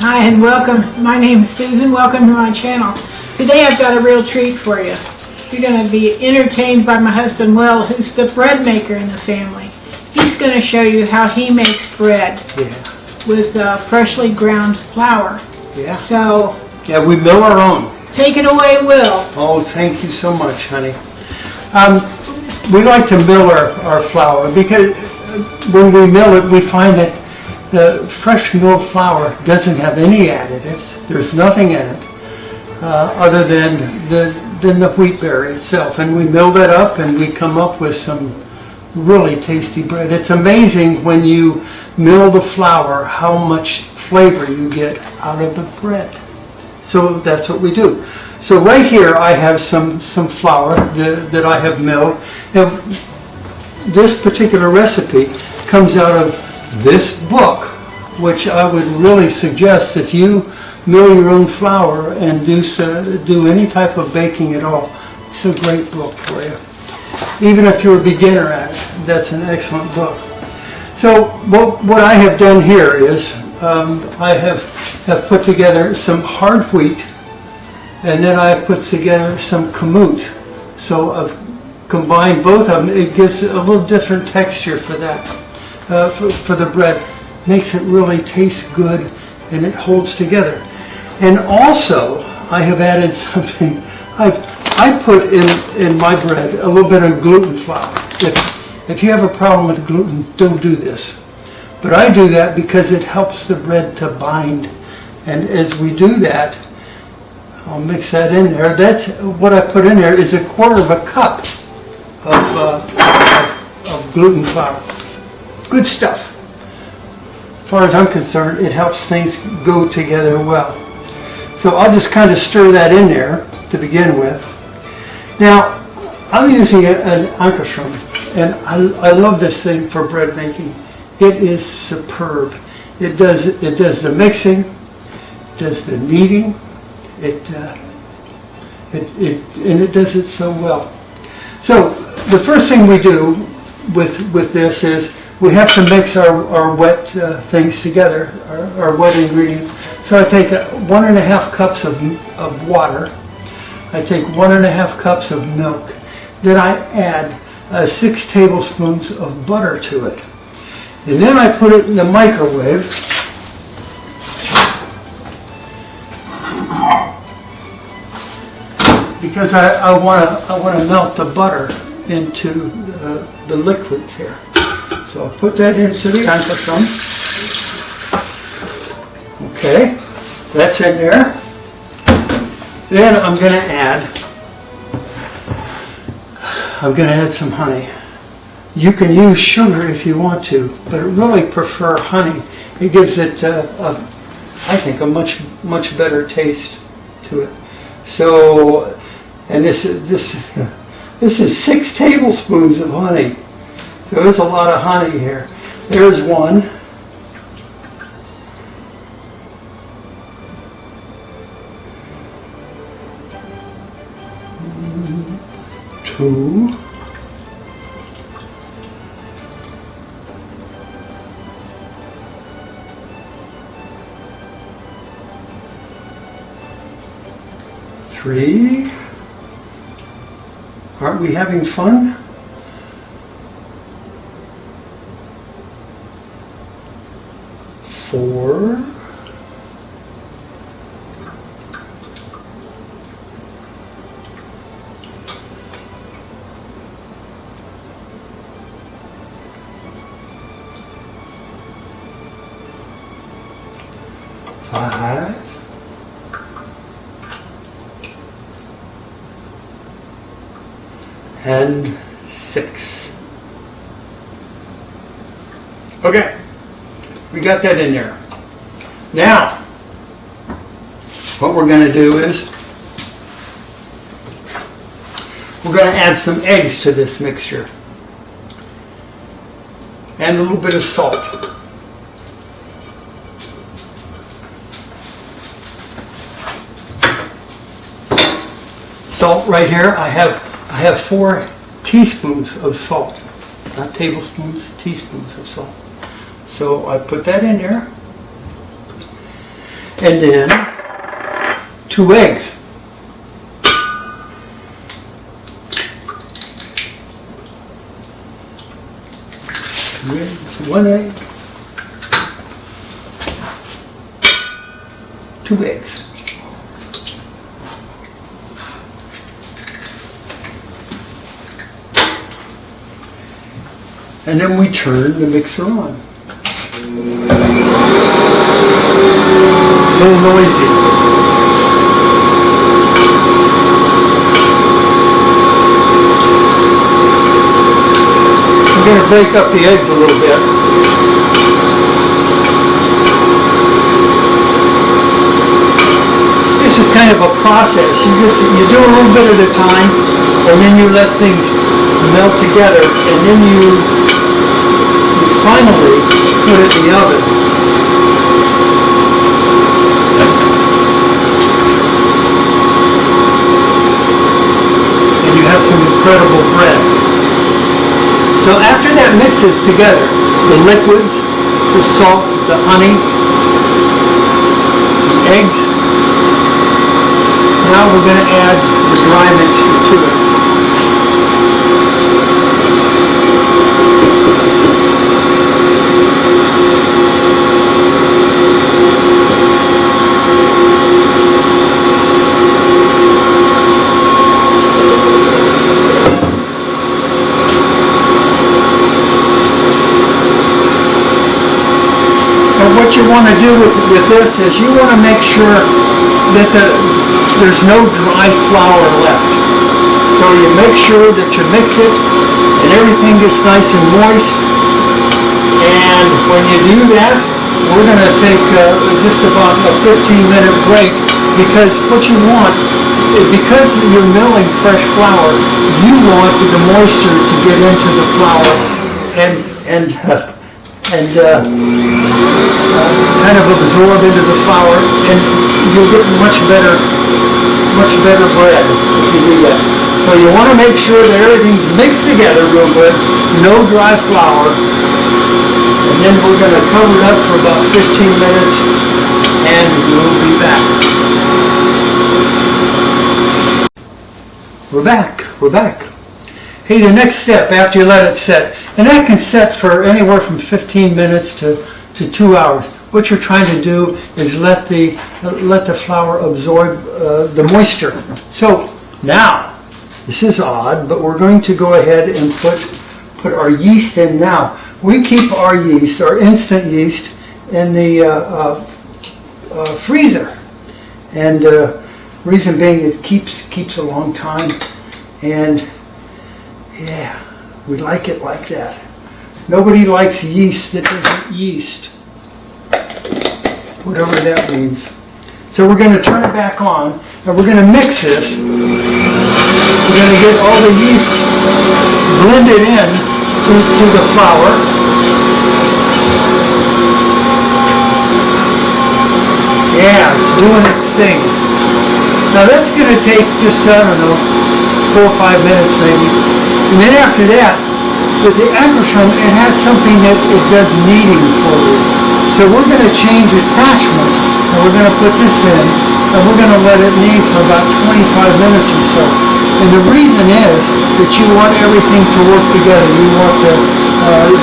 Hi and welcome. My name is Susan. Welcome to my channel. Today I've got a real treat for you. You're going to be entertained by my husband Will, who's the bread maker in the family. He's going to show you how he makes bread with freshly ground flour. Yeah. So We mill our own. take it away, Will. Oh, thank you so much, honey. We like to mill our flour because when we mill it, we find that the fresh milled flour doesn't have any additives. There's nothing in it other than the wheat berry itself. And we mill that up and we come up with some really tasty bread. It's amazing when you mill the flour how much flavor you get out of the bread. So that's what we do. So right here I have some flour that I have milled. Now, this particular recipe comes out of this book, which I would really suggest if you mill your own flour and do any type of baking at all. It's a great book for you. Even if you're a beginner at it, that's an excellent book. So what I have done here is I have put together some hard wheat, and then I put together some kamut. So I've combined both of them. It gives a little different texture for that, for the bread. Makes it really taste good, and it holds together. And also, I have added something. I put in my bread a little bit of gluten flour. If you have a problem with gluten, don't do this. But I do that because it helps the bread to bind. And as we do that, I'll mix that in there. That's what I put in there is 1/4 cup of gluten flour. Good stuff. As far as I'm concerned, it helps things go together well. So I'll just kind of stir that in there to begin with. Now, I'm using an Ankerstrom, and I love this thing for bread making. It is superb. It does the mixing, does the kneading, and it does it so well. So the first thing we do with this is we have to mix our wet things together, our wet ingredients. So I take 1.5 cups of water. I take 1.5 cups of milk. Then I add 6 tablespoons of butter to it. And then I put it in the microwave. Because I want to melt the butter into the liquids here. So I'll put that into the Ankerstrom. Okay, that's in there. Then I'm going to add some honey. You can use sugar if you want to, but I really prefer honey. It gives it, I think, a much better taste to it. So, and this is 6 tablespoons of honey. There's a lot of honey here. There's 1. 2. 3. Aren't we having fun? 4. 5. And 6. Okay, we got that in there. Now, what we're going to do is we're going to add some eggs to this mixture and a little bit of salt. Salt right here, I have 4 teaspoons of salt, not tablespoons, teaspoons of salt. So I put that in there. And then 2 eggs. One egg, 2 eggs. And then we turn the mixer on. A little noisy. I'm going to break up the eggs a little bit. This is kind of a process. You do a little bit at a time, and then you let things melt together, and then you finally put it in the oven. And you have some incredible bread. So after that mixes together, the liquids, the salt, the honey, the eggs, now we're going to add the dry mixture to it. What you want to do with this is you want to make sure that there's no dry flour left. So you make sure that you mix it and everything gets nice and moist. And when you do that, we're going to take just about a 15-minute break, because what you want, because you're milling fresh flour, you want the moisture to get into the flour and kind of absorb into the flour, and you'll get much better bread if you do that. So you want to make sure that everything's mixed together real good, no dry flour, and then we're going to cover it up for about 15 minutes, and we'll be back. We're back. Hey, the next step after you let it set, and that can set for anywhere from 15 minutes to 2 hours. What you're trying to do is let the flour absorb the moisture. So now, this is odd, but we're going to go ahead and put our yeast in now. We keep our yeast, our instant yeast, in the freezer, and reason being it keeps a long time, and yeah, we like it like that. Nobody likes yeast that isn't yeast, whatever that means. So we're going to turn it back on, and we're going to mix this. We're going to get all the yeast blended in to the flour. Yeah, it's doing its thing. Now that's going to take just, 4 or 5 minutes maybe. And then after that, with the Acroshum, it has something that it does kneading for you. So we're going to change attachments, and we're going to put this in, and we're going to let it knead for about 25 minutes or so. And the reason is that you want everything to work together. You want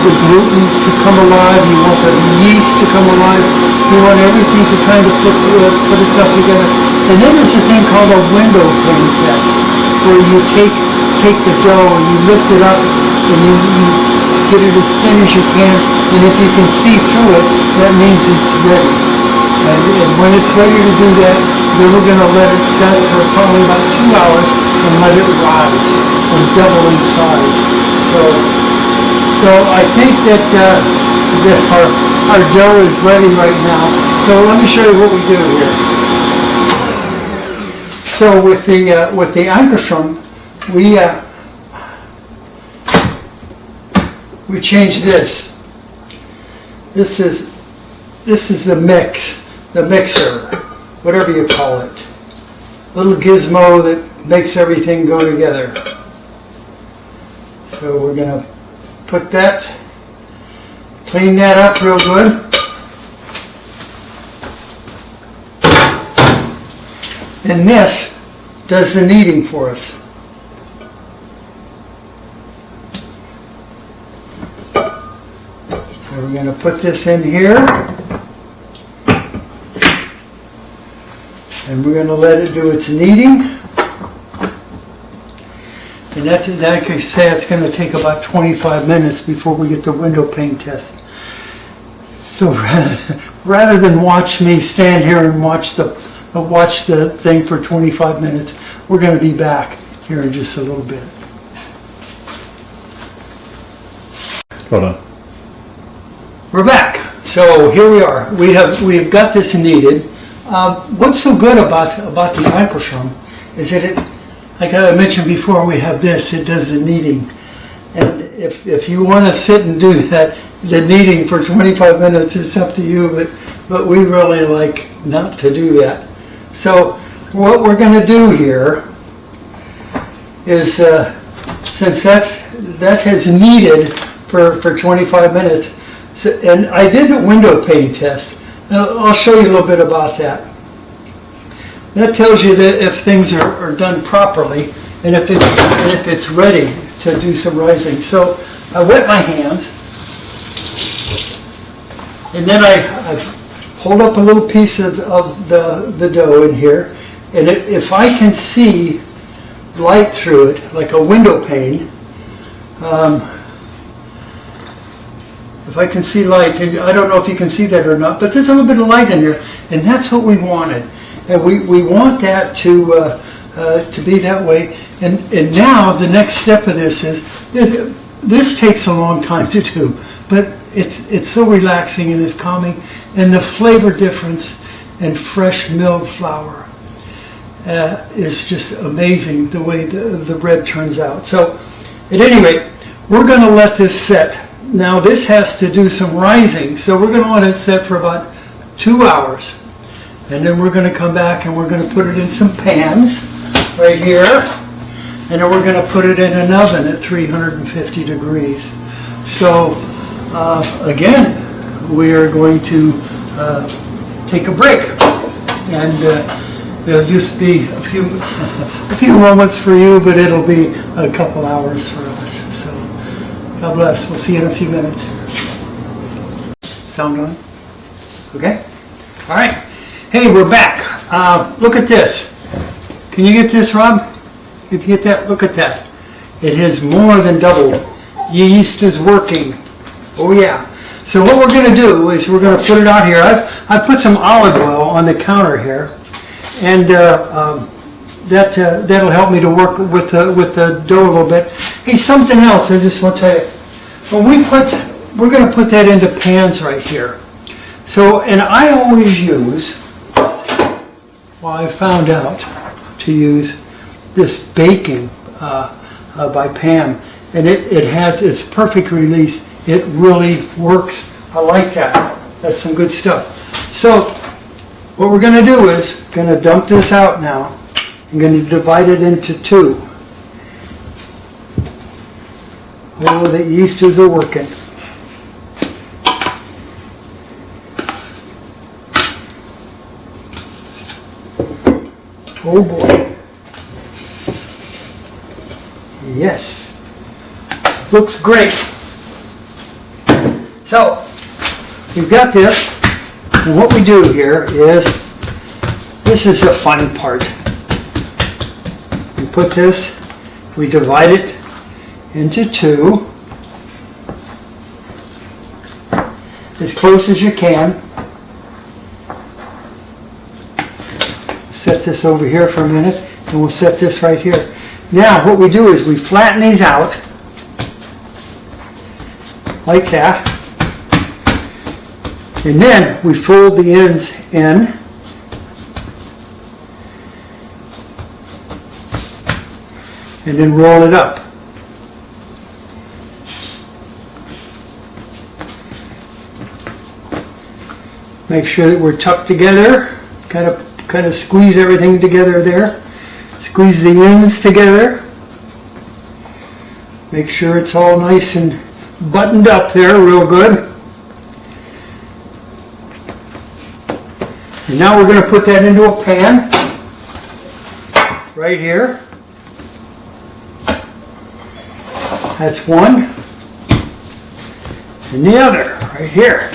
the gluten to come alive. You want the yeast to come alive. You want everything to kind of put itself together. And then there's a thing called a window pane test, where you take the dough and you lift it up and you get it as thin as you can, and if you can see through it, that means it's ready. And when it's ready to do that, then we're going to let it set for probably about 2 hours and let it rise and double in size. So I think that our dough is ready right now. So let me show you what we do here. So with the Acroshum, we change this. This is the mixer, whatever you call it. Little gizmo that makes everything go together. So we're going to put that, clean that up real good. And this does the kneading for us. So we're going to put this in here. And we're going to let it do its kneading. And that could say it's going to take about 25 minutes before we get the window pane test. So rather than watch me stand here and watch the thing for 25 minutes, we're going to be back here in just a little bit. Hold on. We're back. So here we are. We've got this kneaded. What's so good about the Eichelschirm is that it, like I mentioned before, we have this. It does the kneading, and if you want to sit and do the kneading for 25 minutes, it's up to you. But we really like not to do that. So what we're going to do here is, since that has kneaded for 25 minutes, and I did the window pane test. Now, I'll show you a little bit about that. That tells you that if things are done properly and if it's ready to do some rising. So I wet my hands, and then I hold up a little piece of the dough in here, and if I can see light through it, like a window pane, if I can see light, and I don't know if you can see that or not, but there's a little bit of light in there, and that's what we wanted. And we want that to be that way. And now the next step of this is, this takes a long time to do, but it's so relaxing and it's calming, and the flavor difference and fresh milled flour is just amazing the way the bread turns out. So at any rate, we're going to let this set. Now this has to do some rising, so we're going to let it set for about 2 hours. And then we're going to come back and we're going to put it in some pans right here. And then we're going to put it in an oven at 350 degrees. So again, we are going to take a break. And there'll just be a few moments for you, but it'll be a couple hours for us. So God bless. We'll see you in a few minutes. Sound on? Okay? All right. Hey, we're back. Look at this. Can you get this, Rob? Can you get that? Look at that. It has more than doubled. Yeast is working. Oh yeah. So what we're going to do is we're going to put it out here. I put some olive oil on the counter here, and that'll help me to work with the dough a little bit. Hey, something else I just want to tell you. We're going to put that into pans right here. So, and I always use, well, I found out to use this baking by Pam, and it has its perfect release. It really works. I like that. That's some good stuff. So what we're going to do is going to dump this out now. I'm going to divide it into two. Oh, the yeasties are working. Oh boy. Yes. Looks great. So, we've got this, and what we do here is, this is the fun part. We put this, we divide it into two, as close as you can. Set this over here for a minute, and we'll set this right here. Now what we do is we flatten these out like that, and then we fold the ends in, and then roll it up. Make sure that we're tucked together, kind of squeeze everything together there. Squeeze the ends together. Make sure it's all nice and buttoned up there real good. And now we're going to put that into a pan. right here. That's one. And the other, right here.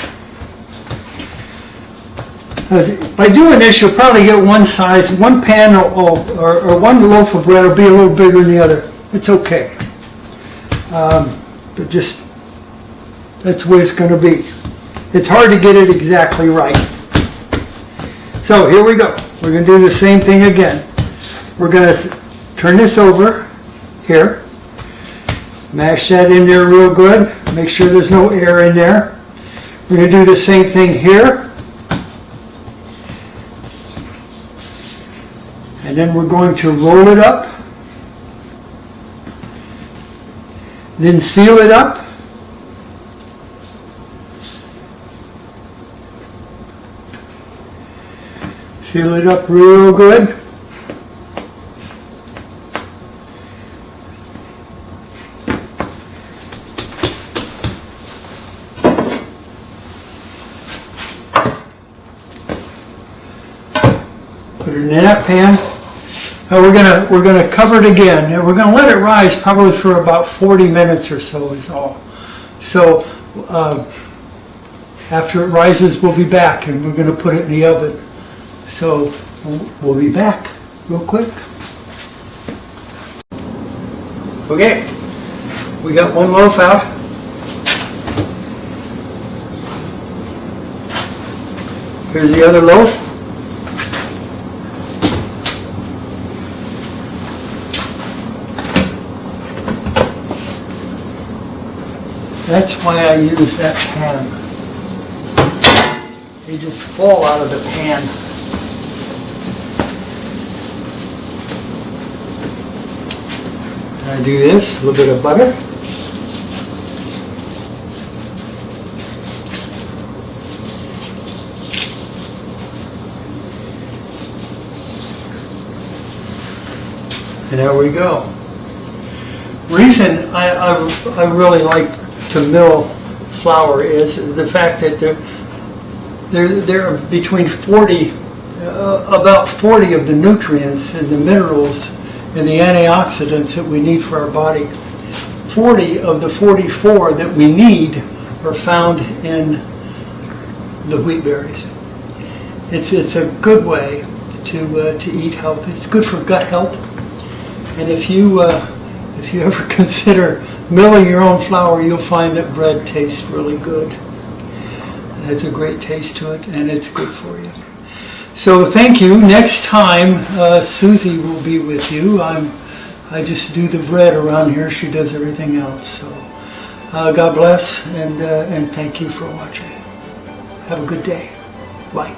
By doing this, you'll probably get one size, one pan or one loaf of bread will be a little bigger than the other. It's okay. But just, that's the way it's going to be. It's hard to get it exactly right. So here we go. We're going to do the same thing again. We're going to turn this over here. Mash that in there real good. Make sure there's no air in there. We're going to do the same thing here. And then we're going to roll it up. Then seal it up. Seal it up real good. Put it in that pan. We're gonna cover it again, and we're gonna let it rise probably for about 40 minutes or so is all. So after it rises, we'll be back, and we're gonna put it in the oven. So we'll be back real quick. Okay, we got one loaf out. Here's the other loaf. That's why I use that pan. They just fall out of the pan. And I do this, a little bit of butter. And there we go. Reason I really like to mill flour is the fact that there are between 40, about 40 of the nutrients and the minerals and the antioxidants that we need for our body. 40 of the 44 that we need are found in the wheat berries. It's a good way to eat healthy. It's good for gut health. And if you ever consider milling your own flour, you'll find that bread tastes really good. It has a great taste to it, and it's good for you. So thank you. Next time, Susie will be with you. I just do the bread around here. She does everything else. So God bless, and thank you for watching. Have a good day. Bye.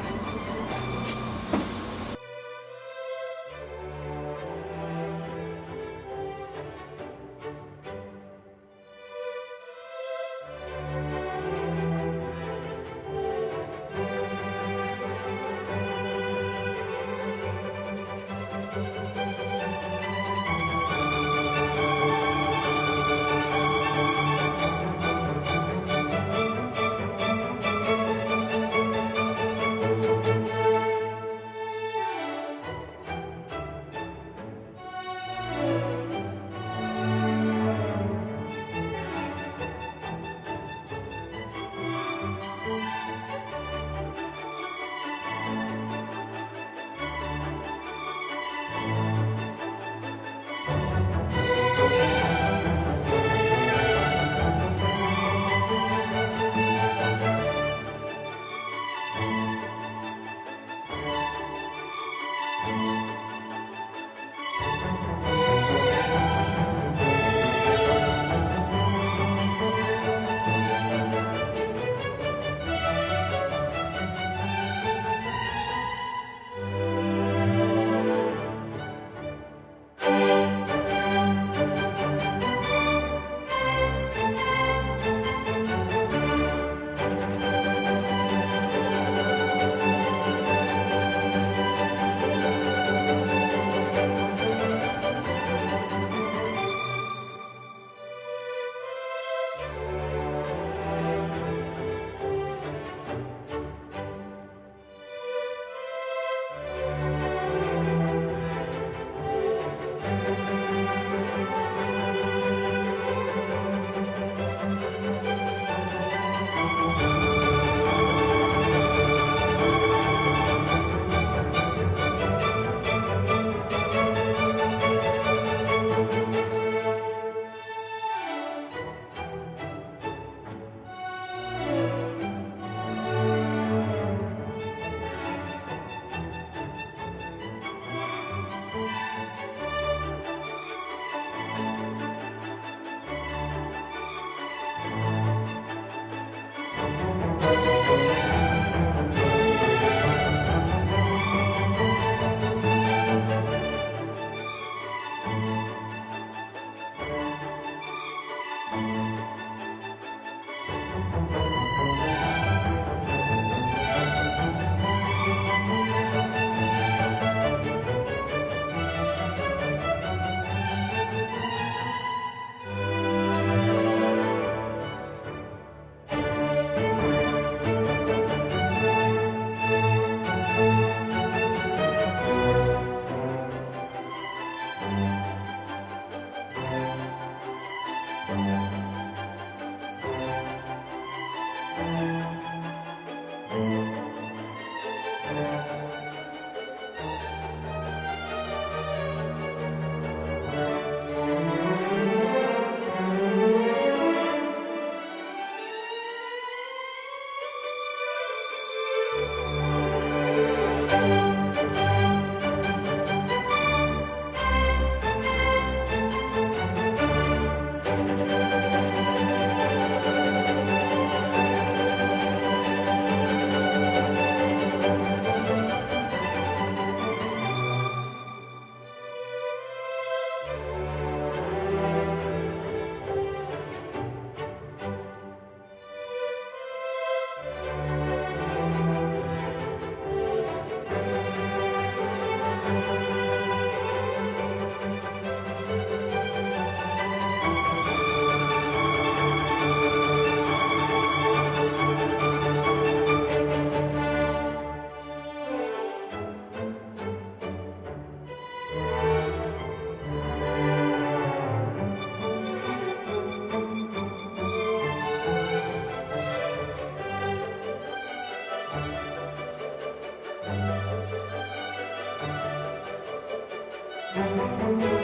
it.